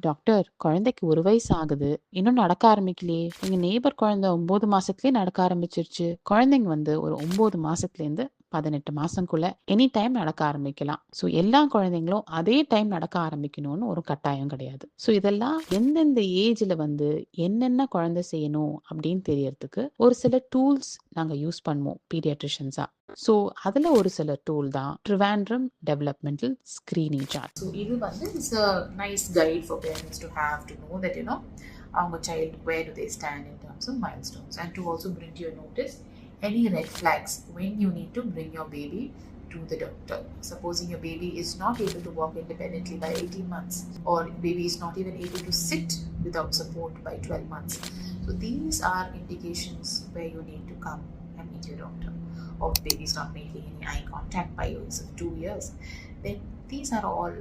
Doctor, குழந்தைக்கு 1 வயசு ஆகுது. இன்னும் நடக்க ஆரம்பிக்கலையே. எங்க நெய்பர் குழந்தை 9 மாசத்திலேயே நடக்க ஆரம்பிச்சிருச்சு. குழந்தைங்க வந்து ஒரு 9 மாசத்துலேருந்து 18 மாசம்குள்ள எனி டைம் நடக்க ஆரம்பிக்கலாம். ஸோ எல்லா குழந்தைங்களும் அதே டைம் நடக்க ஆரம்பிக்கணும்னு ஒரு கட்டாயம் கிடையாது. ஸோ இதெல்லாம் எந்தெந்த ஏஜ்ல வந்து என்னென்ன குழந்தை செய்யணும் அப்படின்னு தெரியறதுக்கு ஒரு சில டூல்ஸ் நாங்க யூஸ் பண்ணுவோம் பீடியாட்ரிஷியன்ஸா. ஸோ அதில் ஒரு சில டூல் தான் Trivandrum developmental screening chart. So இது வந்து it's a nice guide for parents to have to know that அவங்க child where do they stand in terms of milestones, and to also bring to your notice any red flags when you need to bring your baby to the doctor. Supposing your baby is not able to walk independently by 18 months, or baby is not even able to sit without support by 12 months. So these are indications where you need to come and meet your doctor. Or baby is not making any eye contact by age of 2 years. Then these are all